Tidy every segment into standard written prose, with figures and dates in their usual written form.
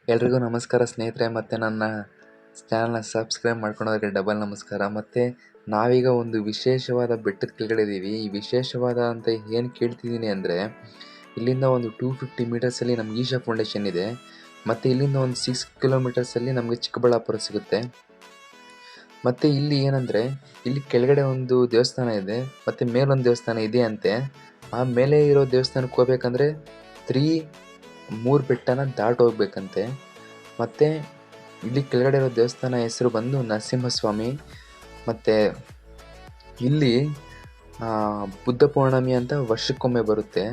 ಎಲ್ರಿಗೂ ನಮಸ್ಕಾರ ಸ್ನೇಹಿತರೆ, ಮತ್ತು ನನ್ನ ಚಾನಲ್ನ ಸಬ್ಸ್ಕ್ರೈಬ್ ಮಾಡ್ಕೊಳೋದಕ್ಕೆ ಡಬಲ್ ನಮಸ್ಕಾರ. ಮತ್ತು ನಾವೀಗ ಒಂದು ವಿಶೇಷವಾದ ಬೆಟ್ಟದ ಕೆಳಗಡೆ ಇದ್ದೀವಿ. ಈ ವಿಶೇಷವಾದ ಅಂತ ಏನು ಕೇಳ್ತಿದ್ದೀನಿ ಅಂದರೆ, ಇಲ್ಲಿಂದ ಒಂದು 250 ಮೀಟರ್ಸಲ್ಲಿ ನಮ್ಗೆ ಈಶಾ ಫೌಂಡೇಶನ್ ಇದೆ. ಮತ್ತು ಇಲ್ಲಿಂದ ಒಂದು 6 ಕಿಲೋಮೀಟರ್ಸಲ್ಲಿ ನಮಗೆ ಚಿಕ್ಕಬಳ್ಳಾಪುರ ಸಿಗುತ್ತೆ. ಮತ್ತು ಇಲ್ಲಿ ಏನಂದರೆ, ಇಲ್ಲಿ ಕೆಳಗಡೆ ಒಂದು ದೇವಸ್ಥಾನ ಇದೆ ಮತ್ತು ಮೇಲೊಂದು ದೇವಸ್ಥಾನ ಇದೆ ಅಂತೆ. ಆ ಮೇಲೆ ಇರೋ ದೇವಸ್ಥಾನಕ್ಕೆ ಹೋಗ್ಬೇಕಂದ್ರೆ 3 ಬೆಟ್ಟನ ದಾಟಿ ಹೋಗ್ಬೇಕಂತೆ. ಮತ್ತು ಇಲ್ಲಿ ಕೆಳಗಡೆ ಇರೋ ದೇವಸ್ಥಾನ ಹೆಸರು ಬಂದು ನರಸಿಂಹಸ್ವಾಮಿ. ಮತ್ತು ಇಲ್ಲಿ ಬುದ್ಧ ಪೌರ್ಣಮಿ ಅಂತ ವರ್ಷಕ್ಕೊಮ್ಮೆ ಬರುತ್ತೆ.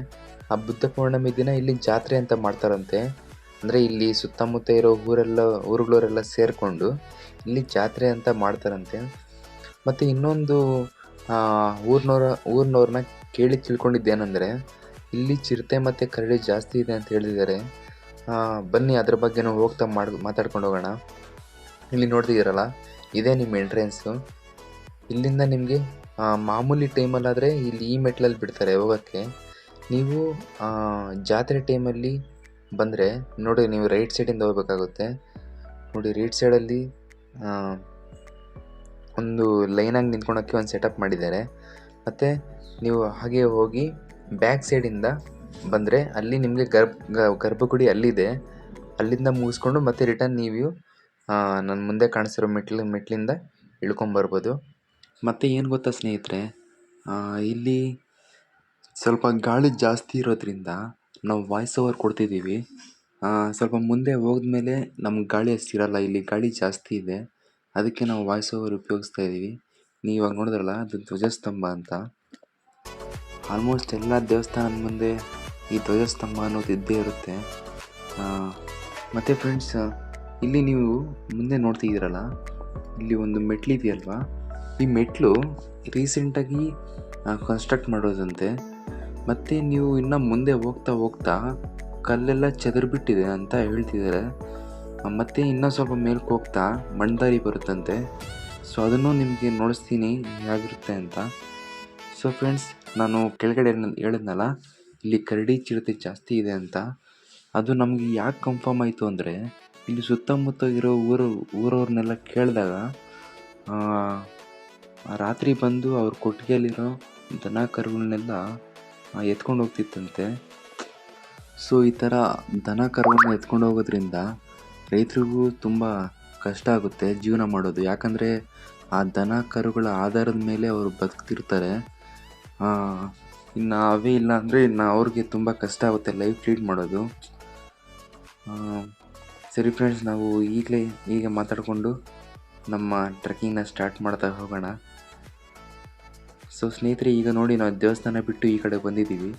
ಆ ಬುದ್ಧ ಪೌರ್ಣಮಿ ದಿನ ಇಲ್ಲಿ ಜಾತ್ರೆ ಅಂತ ಮಾಡ್ತಾರಂತೆ. ಅಂದರೆ ಇಲ್ಲಿ ಸುತ್ತಮುತ್ತ ಇರೋ ಊರುಗಳವರೆಲ್ಲ ಸೇರಿಕೊಂಡು ಇಲ್ಲಿ ಜಾತ್ರೆ ಅಂತ ಮಾಡ್ತಾರಂತೆ. ಮತ್ತು ಇನ್ನೊಂದು ಊರಿನವ್ರನ್ನ ಕೇಳಿ ತಿಳ್ಕೊಂಡಿದ್ದೇನೆಂದರೆ, ಇಲ್ಲಿ ಚಿರತೆ ಮತ್ತು ಕರಡಿ ಜಾಸ್ತಿ ಇದೆ ಅಂತ ಹೇಳಿದ್ದಾರೆ. ಬನ್ನಿ ಅದ್ರ ಬಗ್ಗೆನೂ ಹೋಗ್ತಾ ಮಾತಾಡ್ಕೊಂಡು ಹೋಗೋಣ. ಇಲ್ಲಿ ನೋಡ್ತಿದ್ದೀರಲ್ಲ, ಇದೇ ನಿಮ್ಮ ಎಂಟ್ರೆನ್ಸು. ಇಲ್ಲಿಂದ ನಿಮಗೆ ಮಾಮೂಲಿ ಟೈಮಲ್ಲಾದರೆ ಇಲ್ಲಿ ಈ ಮೆಟ್ಲಲ್ಲಿ ಬಿಡ್ತಾರೆ ಹೋಗೋಕ್ಕೆ. ನೀವು ಜಾತ್ರೆ ಟೈಮಲ್ಲಿ ಬಂದರೆ ನೋಡಿ, ನೀವು ರೈಟ್ ಸೈಡಿಂದ ಹೋಗ್ಬೇಕಾಗುತ್ತೆ. ನೋಡಿ, ರೈಟ್ ಸೈಡಲ್ಲಿ ಒಂದು ಲೈನಾಗಿ ನಿಂತ್ಕೊಳೋಕ್ಕೆ ಒಂದು ಸೆಟಪ್ ಮಾಡಿದ್ದಾರೆ. ಮತ್ತು ನೀವು ಹಾಗೆ ಹೋಗಿ ಬ್ಯಾಕ್ ಸೈಡಿಂದ ಬಂದರೆ ಅಲ್ಲಿ ನಿಮಗೆ ಗರ್ಭಗುಡಿ ಅಲ್ಲಿದೆ. ಅಲ್ಲಿಂದ ಮುಗಿಸ್ಕೊಂಡು ಮತ್ತೆ ರಿಟರ್ನ್ ನೀವು ನನ್ನ ಮುಂದೆ ಕಾಣಿಸಿರೋ ಮೆಟ್ಲಿಂದ ಇಳ್ಕೊಂಬರ್ಬೋದು. ಮತ್ತು ಏನು ಗೊತ್ತಾ ಸ್ನೇಹಿತರೆ, ಇಲ್ಲಿ ಸ್ವಲ್ಪ ಗಾಳಿ ಜಾಸ್ತಿ ಇರೋದ್ರಿಂದ ನಾವು ವಾಯ್ಸ್ ಓವರ್ ಕೊಡ್ತಿದ್ದೀವಿ. ಸ್ವಲ್ಪ ಮುಂದೆ ಹೋದ್ಮೇಲೆ ನಮ್ಗೆ ಗಾಳಿ ಅಷ್ಟಿರಲ್ಲ, ಇಲ್ಲಿ ಗಾಳಿ ಜಾಸ್ತಿ ಇದೆ, ಅದಕ್ಕೆ ನಾವು ವಾಯ್ಸ್ ಓವರ್ ಉಪಯೋಗಿಸ್ತಾ ಇದ್ದೀವಿ. ನೀವು ಇವಾಗ ನೋಡಿದ್ರಲ್ಲ, ಅದು ಧ್ವಜಸ್ತಂಭ ಅಂತ. ಆಲ್ಮೋಸ್ಟ್ ಎಲ್ಲ ದೇವಸ್ಥಾನದ ಮುಂದೆ ಈ ಧ್ವಜಸ್ತಂಭ ಅನ್ನೋದು ಇದ್ದೇ ಇರುತ್ತೆ. ಮತ್ತು ಫ್ರೆಂಡ್ಸ್, ಇಲ್ಲಿ ನೀವು ಮುಂದೆ ನೋಡ್ತಿದ್ದೀರಲ್ಲ, ಇಲ್ಲಿ ಒಂದು ಮೆಟ್ಲಿದೆಯಲ್ವ, ಈ ಮೆಟ್ಲು ರೀಸೆಂಟಾಗಿ ಕನ್ಸ್ಟ್ರಕ್ಟ್ ಮಾಡೋದಂತೆ. ಮತ್ತು ನೀವು ಇನ್ನು ಮುಂದೆ ಹೋಗ್ತಾ ಹೋಗ್ತಾ ಕಲ್ಲೆಲ್ಲ ಚೆದರ್ಬಿಟ್ಟಿದೆ ಅಂತ ಹೇಳ್ತಿದ್ದಾರೆ. ಮತ್ತು ಇನ್ನೂ ಸ್ವಲ್ಪ ಮೇಲಕ್ಕೆ ಹೋಗ್ತಾ ಮಣ್ಣದಾರಿ ಬರುತ್ತಂತೆ. ಸೊ ಅದನ್ನು ನಿಮಗೆ ನೋಡಿಸ್ತೀನಿ ಹೇಗಿರುತ್ತೆ ಅಂತ. ಸೊ ಫ್ರೆಂಡ್ಸ್, ನಾನು ಕೆಳಗಡೆ ಹೇಳಿದ್ನಲ್ಲ, ಇಲ್ಲಿ ಕರಡಿ ಚಿರತೆ ಜಾಸ್ತಿ ಇದೆ ಅಂತ. ಅದು ನಮಗೆ ಯಾಕೆ ಕನ್ಫರ್ಮ್ ಆಯಿತು ಅಂದರೆ, ಇಲ್ಲಿ ಸುತ್ತಮುತ್ತ ಇರೋ ಊರವ್ರನ್ನೆಲ್ಲ ಕೇಳಿದಾಗ ರಾತ್ರಿ ಬಂದು ಅವ್ರ ಕೊಟ್ಟಿಗೆಯಲ್ಲಿರೋ ದನ ಕರುಗಳನ್ನೆಲ್ಲ ಎತ್ಕೊಂಡು ಹೋಗ್ತಿತ್ತಂತೆ. ಸೊ ಈ ಥರ ದನ ಕರುಗಳನ್ನ ಎತ್ಕೊಂಡು ಹೋಗೋದ್ರಿಂದ ರೈತರಿಗೂ ತುಂಬ ಕಷ್ಟ ಆಗುತ್ತೆ ಜೀವನ ಮಾಡೋದು. ಯಾಕಂದರೆ ಆ ದನ ಕರುಗಳ ಆಧಾರದ ಮೇಲೆ ಅವರು ಬದುಕ್ತಿರ್ತಾರೆ. ಇನ್ನು ಅವೇ ಇಲ್ಲ ಅಂದರೆ ಇನ್ನು ಅವ್ರಿಗೆ ತುಂಬ ಕಷ್ಟ ಆಗುತ್ತೆ ಲೈಫ್ ಲೀಡ್ ಮಾಡೋದು. ಸರಿ ಫ್ರೆಂಡ್ಸ್, ನಾವು ಈಗ ಮಾತಾಡಿಕೊಂಡು ನಮ್ಮ ಟ್ರೆಕ್ಕಿಂಗ್ನ ಸ್ಟಾರ್ಟ್ ಮಾಡ್ತಾ ಹೋಗೋಣ. ಸೊ ಸ್ನೇಹಿತರೆ, ಈಗ ನೋಡಿ, ನಾವು ದೇವಸ್ಥಾನ ಬಿಟ್ಟು ಈ ಕಡೆ ಬಂದಿದ್ದೀವಿ.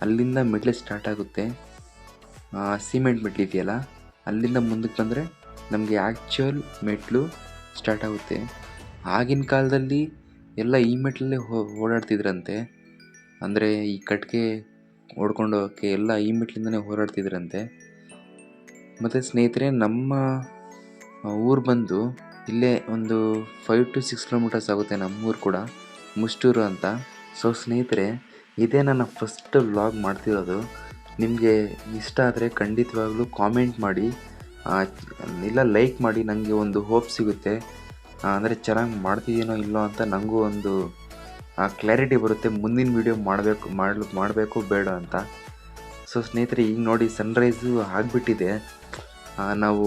ಅಲ್ಲಿಂದ ಮೆಟ್ಲು ಸ್ಟಾರ್ಟ್ ಆಗುತ್ತೆ. ಸಿಮೆಂಟ್ ಮೆಟ್ಲಿದೆಯಲ್ಲ, ಅಲ್ಲಿಂದ ಮುಂದಕ್ಕೆ ಬಂದರೆ ನಮಗೆ ಆ್ಯಕ್ಚುಯಲ್ ಮೆಟ್ಲು ಸ್ಟಾರ್ಟ್ ಆಗುತ್ತೆ. ಆಗಿನ ಕಾಲದಲ್ಲಿ ಎಲ್ಲ ಈ ಮೆಟ್ಲಲ್ಲೇ ಓಡಾಡ್ತಿದ್ರಂತೆ. ಅಂದರೆ ಈ ಕಟ್ಟಿಗೆ ಓಡ್ಕೊಂಡು ಹೋಗೋಕ್ಕೆ ಎಲ್ಲ ಈ ಮೆಟ್ಲಿಂದನೇ ಓಡಾಡ್ತಿದ್ರಂತೆ. ಮತ್ತು ಸ್ನೇಹಿತರೆ, ನಮ್ಮ ಊರು ಬಂದು ಇಲ್ಲೇ ಒಂದು 5 to 6 ಕಿಲೋಮೀಟರ್ಸ್ ಆಗುತ್ತೆ. ನಮ್ಮೂರು ಕೂಡ ಮುಷ್ಟೂರು ಅಂತ. ಸೊ ಸ್ನೇಹಿತರೆ, ಇದೇ ನನ್ನ ಫಸ್ಟ್ ವ್ಲಾಗ್ ಮಾಡ್ತಿರೋದು. ನಿಮಗೆ ಇಷ್ಟ ಆದರೆ ಖಂಡಿತವಾಗ್ಲೂ ಕಾಮೆಂಟ್ ಮಾಡಿ, ಇಲ್ಲ ಲೈಕ್ ಮಾಡಿ. ನನಗೆ ಒಂದು ಹೋಪ್ ಸಿಗುತ್ತೆ, ಅಂದರೆ ಚೆನ್ನಾಗಿ ಮಾಡ್ತಿದ್ದೀನೋ ಇಲ್ಲೋ ಅಂತ ನನಗೂ ಒಂದು ಕ್ಲಾರಿಟಿ ಬರುತ್ತೆ, ಮುಂದಿನ ವೀಡಿಯೋ ಮಾಡಬೇಕು ಬೇಡ ಅಂತ. ಸೊ ಸ್ನೇಹಿತರೆ, ಈಗ ನೋಡಿ, ಸನ್ರೈಸು ಆಗಿಬಿಟ್ಟಿದೆ. ನಾವು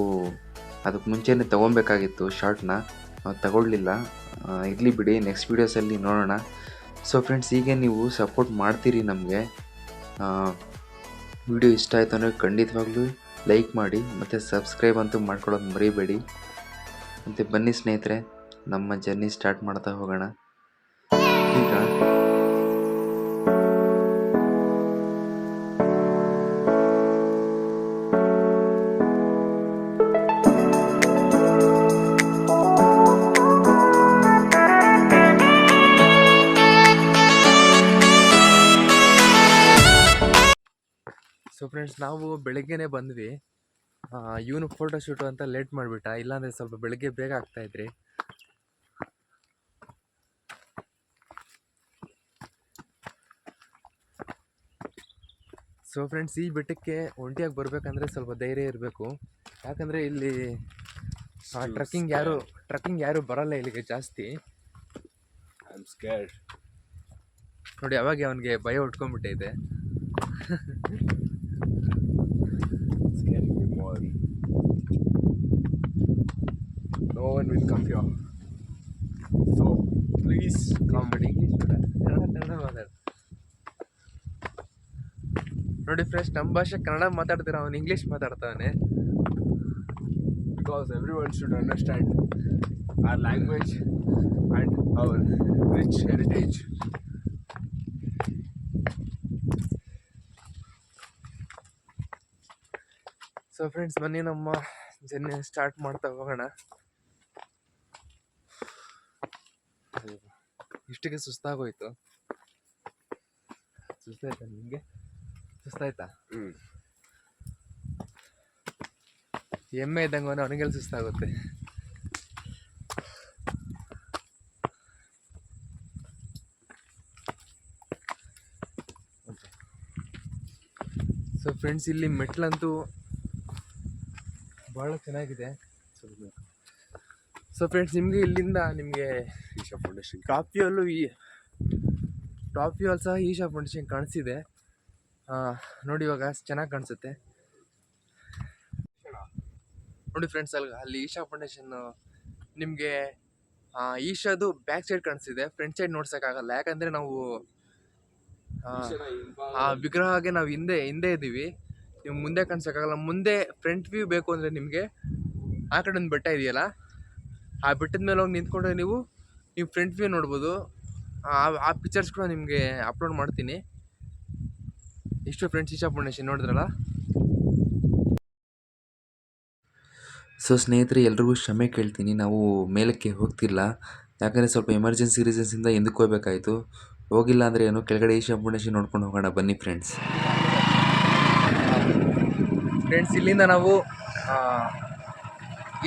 ಅದಕ್ಕೆ ಮುಂಚೆನೇ ತೊಗೊಬೇಕಾಗಿತ್ತು ಶಾರ್ಟ್ನ, ನಾವು ತಗೊಳ್ಳಿಲ್ಲ. ಇರಲಿ ಬಿಡಿ, ನೆಕ್ಸ್ಟ್ ವೀಡಿಯೋಸಲ್ಲಿ ನೋಡೋಣ. ಸೊ ಫ್ರೆಂಡ್ಸ್, ಹೀಗೆ ನೀವು ಸಪೋರ್ಟ್ ಮಾಡ್ತೀರಿ ನಮಗೆ. ವಿಡಿಯೋ ಇಷ್ಟ ಆಯಿತು ಅಂದರೆ ಖಂಡಿತವಾಗ್ಲೂ ಲೈಕ್ ಮಾಡಿ, ಮತ್ತು ಸಬ್ಸ್ಕ್ರೈಬ್ ಅಂತೂ ಮಾಡ್ಕೊಳ್ಳೋದು ಮರಿಬೇಡಿ. ಮತ್ತು ಬನ್ನಿ ಸ್ನೇಹಿತರೆ, ನಮ್ಮ ಜರ್ನಿ ಸ್ಟಾರ್ಟ್ ಮಾಡ್ತಾ ಹೋಗೋಣ. ಈಗ ಸೊ ಫ್ರೆಂಡ್ಸ್, ನಾವು ಬೆಳಗ್ಗೆನೇ ಬಂದ್ವಿ. ಇವನು ಫೋಟೋಶೂಟು ಅಂತ ಲೇಟ್ ಮಾಡಿಬಿಟ್ಟ, ಇಲ್ಲಾಂದರೆ ಸ್ವಲ್ಪ ಬೆಳಗ್ಗೆ ಬೇಗ ಆಗ್ತಾಯಿದ್ರಿ. ಸೊ ಫ್ರೆಂಡ್ಸ್, ಈ ಬೆಟ್ಟಕ್ಕೆ ಒಂಟಿಯಾಗಿ ಬರಬೇಕಂದ್ರೆ ಸ್ವಲ್ಪ ಧೈರ್ಯ ಇರಬೇಕು. ಯಾಕಂದರೆ ಇಲ್ಲಿ ಟ್ರಕ್ಕಿಂಗ್ ಯಾರು ಬರಲ್ಲ ಇಲ್ಲಿಗೆ ಜಾಸ್ತಿ. ನೋಡಿ, ಅವಾಗ ಅವನಿಗೆ ಭಯ ಉಟ್ಕೊಂಡ್ಬಿಟ್ಟೈತೆ. No one will come here. So please come. Kannada ಮಾತಾಡ. ನೋಡಿ ಫ್ರೆಂಡ್ಸ್, ನಮ್ಮ ಭಾಷೆ ಕನ್ನಡ ಮಾತಾಡ್ತೀರ, ಅವನು English ಮಾತಾಡ್ತಾವನೆ. Because everyone should understand our language and our rich heritage. So friends, ಬನ್ನಿ ನಮ್ಮ ಜರ್ನಿ ಸ್ಟಾರ್ಟ್ ಮಾಡ್ತಾ ಹೋಗೋಣ. ಇಷ್ಟಿಗೆ ಸುಸ್ತಾಗೋಯ್ತು. ಸುಸ್ತಾಯ್ತಾ ನಿಮಗೆ? ಸುಸ್ತಾಯ್ತಾ? ಎಮ್ಮೆ ಇದ್ದಂಗೆ ಅವನಿಗೆಲ್ಲ ಸುಸ್ತಾಗುತ್ತೆ. ಸೊ ಫ್ರೆಂಡ್ಸ್, ಇಲ್ಲಿ ಮೆಟ್ಲಂತೂ ಭಾಳ ಚೆನ್ನಾಗಿದೆ. ಸೊ ಫ್ರೆಂಡ್ಸ್, ನಿಮಗೆ ಇಲ್ಲಿಂದ ನಿಮಗೆ ಈಶಾ ಫೌಂಡೇಶನ್ ಟಾಪ್ ವ್ಯೂ ಸಹ ಈಶಾ ಫೌಂಡೇಶನ್ ಕಾಣಿಸಿದೆ. ನೋಡಿ, ಇವಾಗ ಚೆನ್ನಾಗಿ ಕಾಣಿಸುತ್ತೆ. ನೋಡಿ ಫ್ರೆಂಡ್ಸ್, ಅಲ್ಲಿ ಈಶಾ ಫೌಂಡೇಶನ್ ನಿಮಗೆ ಈಶಾದು ಬ್ಯಾಕ್ ಸೈಡ್ ಕಾಣಿಸ್ತಿದೆ. ಫ್ರಂಟ್ ಸೈಡ್ ನೋಡ್ಸೋಕ್ಕಾಗಲ್ಲ, ಯಾಕಂದರೆ ನಾವು ಆ ವಿಗ್ರಹಗೆ ನಾವು ಹಿಂದೆ ಇದ್ದೀವಿ. ನೀವು ಮುಂದೆ ಕಾಣಿಸೋಕ್ಕಾಗಲ್ಲ. ಮುಂದೆ ಫ್ರಂಟ್ ವ್ಯೂ ಬೇಕು ಅಂದರೆ ನಿಮಗೆ ಆ ಕಡೆ ಒಂದು ಬೆಟ್ಟ ಇದೆಯಲ್ಲ, ಆ ಬೆಟ್ಟದ ಮೇಲೆ ಹೋಗಿ ನಿಂತ್ಕೊಂಡ್ರೆ ನೀವು ಫ್ರಂಟ್ ವ್ಯೂ ನೋಡ್ಬೋದು. ಆ ಪಿಕ್ಚರ್ಸ್ ಕೂಡ ನಿಮಗೆ ಅಪ್ಲೋಡ್ ಮಾಡ್ತೀನಿ. ಇಷ್ಟು ಫ್ರೆಂಡ್ಸ್, ಈಶಾ ಫೌಂಡೇಶನ್ ನೋಡಿದ್ರಲ್ಲ. ಸೊ ಸ್ನೇಹಿತರೆ, ಎಲ್ರಿಗೂ ಕ್ಷಮೆ ಕೇಳ್ತೀನಿ, ನಾವು ಮೇಲಕ್ಕೆ ಹೋಗ್ತಿಲ್ಲ. ಯಾಕಂದರೆ ಸ್ವಲ್ಪ ಎಮರ್ಜೆನ್ಸಿ ರೀಸನ್ಸಿಂದ ಹಿಂದಕ್ಕೆ ಹೋಗ್ಬೇಕಾಯಿತು. ಹೋಗಿಲ್ಲ ಅಂದರೆ ಏನು, ಕೆಳಗಡೆ ಈಶಾ ಫೌಂಡೇಶನ್ ನೋಡ್ಕೊಂಡು ಹೋಗೋಣ ಬನ್ನಿ ಫ್ರೆಂಡ್ಸ್. ಇಲ್ಲಿಂದ ನಾವು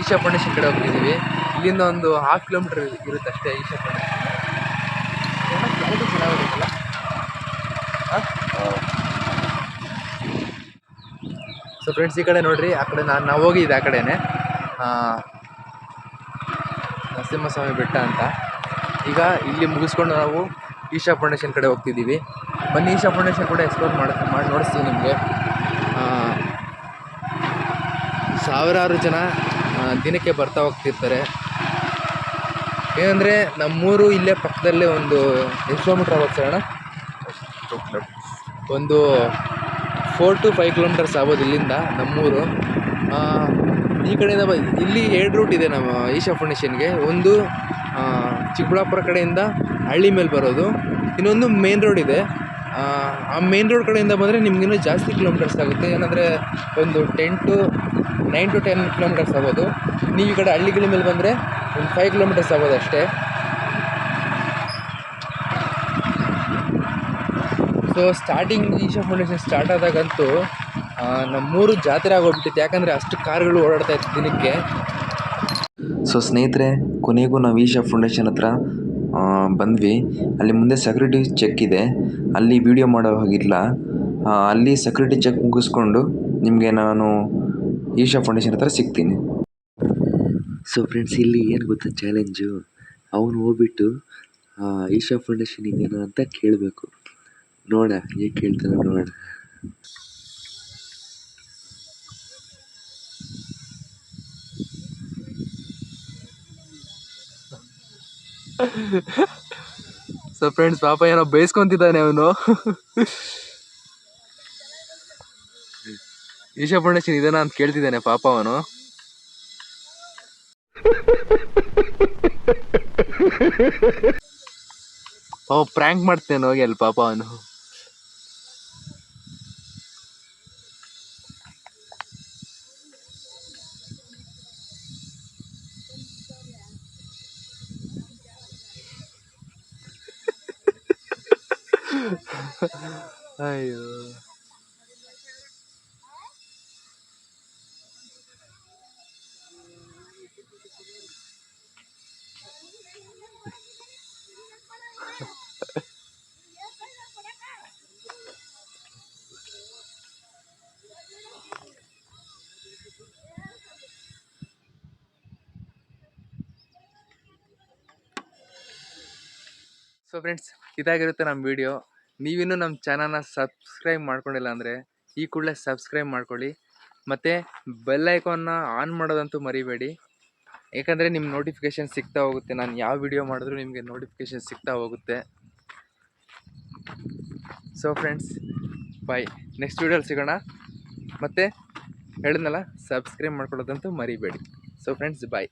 ಈಶಾ ಫೌಂಡೇಶನ್ ಕಡೆ ಹೋಗ್ತಿದ್ದೀವಿ. ಇಲ್ಲಿಂದ ಒಂದು 1/2 ಕಿಲೋಮೀಟರ್ ಇರುತ್ತೆ ಅಷ್ಟೇ ಈಶಾ ಫೌಂಡೇಶನ್. ಚೆನ್ನಾಗಿರುತ್ತಲ್ಲ. ಸೊ ಫ್ರೆಂಡ್ಸ್, ಈ ಕಡೆ ನೋಡ್ರಿ, ಆ ಕಡೆ ನಾವು ಹೋಗಿದ್ದೆ, ಆ ಕಡೆನೇ ನರಸಿಂಹಸ್ವಾಮಿ ಬೆಟ್ಟ ಅಂತ. ಈಗ ಇಲ್ಲಿ ಮುಗಿಸ್ಕೊಂಡು ನಾವು ಈಶಾ ಫೌಂಡೇಶನ್ ಕಡೆ ಹೋಗ್ತಿದ್ದೀವಿ. ಬನ್ನಿ, ಈಶಾ ಫೌಂಡೇಶನ್ ಕೂಡ ಎಕ್ಸ್ಪ್ಲೋರ್ ಮಾಡಿ ನೋಡಿಸ್ತೀವಿ ನಿಮಗೆ. ಸಾವಿರಾರು ಜನ ದಿನಕ್ಕೆ ಬರ್ತಾ ಹೋಗ್ತಿರ್ತಾರೆ. ಏನಂದರೆ ನಮ್ಮೂರು ಇಲ್ಲೇ ಪಕ್ಕದಲ್ಲೇ ಒಂದು ಎಷ್ಟು ಕಿಲೋಮೀಟ್ರ್ ಆಗುತ್ತೆ ಅಣ್ಣ? ಒಂದು 4 to 5 ಕಿಲೋಮೀಟರ್ಸ್ ಆಗ್ಬೋದು ಇಲ್ಲಿಂದ ನಮ್ಮೂರು. ಈ ಕಡೆಯಿಂದ ಇಲ್ಲಿ 2 ರೂಟ್ ಇದೆ ನಮ್ಮ ಈಶಾ ಫೌಂಡೇಶನ್ಗೆ. ಒಂದು ಚಿಕ್ಕಬಳ್ಳಾಪುರ ಕಡೆಯಿಂದ ಹಳ್ಳಿ ಮೇಲೆ ಬರೋದು, ಇನ್ನೊಂದು ಮೇನ್ ರೋಡ್ ಇದೆ. ಆ ಮೇನ್ ರೋಡ್ ಕಡೆಯಿಂದ ಬಂದರೆ ನಿಮಗಿನ್ನೂ ಜಾಸ್ತಿ ಕಿಲೋಮೀಟರ್ಸ್ ಆಗುತ್ತೆ. ಏನಂದರೆ ಒಂದು 9 to 10 ಕಿಲೋಮೀಟರ್ಸ್ ಆಗ್ಬೋದು. ನೀವು ಈ ಕಡೆ ಹಳ್ಳಿಗಳ ಮೇಲೆ ಬಂದರೆ ಒಂದು 5 ಕಿಲೋಮೀಟರ್ಸ್ ಆಗ್ಬೋದು ಅಷ್ಟೇ. So starting Isha Foundation start ಆದಾಗಂತೂ ನಮ್ಮೂರು ಜಾತ್ರೆ ಆಗೋಗ್ಬಿಟ್ಟಿತ್ತು. ಯಾಕಂದರೆ ಅಷ್ಟು ಕಾರ್ಗಳು ಓಡಾಡ್ತಾ ಇತ್ತು ದಿನಕ್ಕೆ. ಸೊ ಸ್ನೇಹಿತರೆ, ಕೊನೆಗೂ ನಾವು ಈಶಾ ಫೌಂಡೇಶನ್ ಹತ್ರ ಬಂದ್ವಿ. ಅಲ್ಲಿ ಮುಂದೆ ಸೆಕ್ಯೂರಿಟಿ ಚೆಕ್ ಇದೆ, ಅಲ್ಲಿ ವಿಡಿಯೋ ಮಾಡೋ ಹಾಗಿಲ್ಲ. ಅಲ್ಲಿ ಸೆಕ್ಯೂರಿಟಿ ಚೆಕ್ ಮುಗಿಸ್ಕೊಂಡು ನಿಮಗೆ ನಾನು ಈಶಾ ಫೌಂಡೇಶನ್ ಹತ್ರ ಸಿಗ್ತೀನಿ. ಸೊ ಫ್ರೆಂಡ್ಸ್, ಇಲ್ಲಿ ಏನು ಗೊತ್ತಾ ಚಾಲೆಂಜು? ಅವನು ಹೋಗ್ಬಿಟ್ಟು ಈಶಾ ಫೌಂಡೇಶನ್ ಇದೆಯಾ ಅಂತ ಕೇಳಬೇಕು. ನೋಡ ಹೇಗೆ ಕೇಳ್ತಾನೆ ನೋಡ. ಸೊ ಫ್ರೆಂಡ್ಸ್, ಪಾಪ ಏನೋ ಬೈಸ್ಕೊಂತಿದ್ದಾನೆ ಅವನು. ಈಶಾ ಫೌಂಡೇಶನ್ ಇದೆನಾ ಅಂತ ಕೇಳ್ತಿದ್ದಾನೆ ಪಾಪ ಅವನು. ಪಾಪ ಪ್ರ್ಯಾಂಕ್ ಮಾಡ್ತೇನೆ ಹೋಗಿ ಅಲ್ಲಿ ಪಾಪ ಅವನು. ಅಯ್ಯೋ, ಸೊ ಫ್ರೆಂಡ್ಸ್, ಇದಾಗಿರುತ್ತೆ ನಮ್ಮ ವಿಡಿಯೋ. ನೀವಿನ್ನೂ ನಮ್ಮ ಚಾನಲ್ನ ಸಬ್ಸ್ಕ್ರೈಬ್ ಮಾಡ್ಕೊಂಡಿಲ್ಲ ಅಂದರೆ ಈ ಕೂಡಲೇ ಸಬ್ಸ್ಕ್ರೈಬ್ ಮಾಡ್ಕೊಳ್ಳಿ. ಮತ್ತು ಬೆಲ್ ಐಕಾನ್ನ ಆನ್ ಮಾಡೋದಂತೂ ಮರಿಬೇಡಿ, ಯಾಕಂದರೆ ನಿಮ್ಮ ನೋಟಿಫಿಕೇಷನ್ ಸಿಗ್ತಾ ಹೋಗುತ್ತೆ. ನಾನು ಯಾವ ವಿಡಿಯೋ ಮಾಡಿದ್ರೂ ನಿಮಗೆ ನೋಟಿಫಿಕೇಷನ್ ಸಿಗ್ತಾ ಹೋಗುತ್ತೆ. ಸೊ ಫ್ರೆಂಡ್ಸ್, ಬಾಯ್. ನೆಕ್ಸ್ಟ್ ವಿಡಿಯೋಲಿ ಸಿಗೋಣ. ಮತ್ತು ಹೇಳಿದ್ನಲ್ಲ, ಸಬ್ಸ್ಕ್ರೈಬ್ ಮಾಡ್ಕೊಳ್ಳೋದಂತೂ ಮರಿಬೇಡಿ. ಸೊ ಫ್ರೆಂಡ್ಸ್, ಬಾಯ್.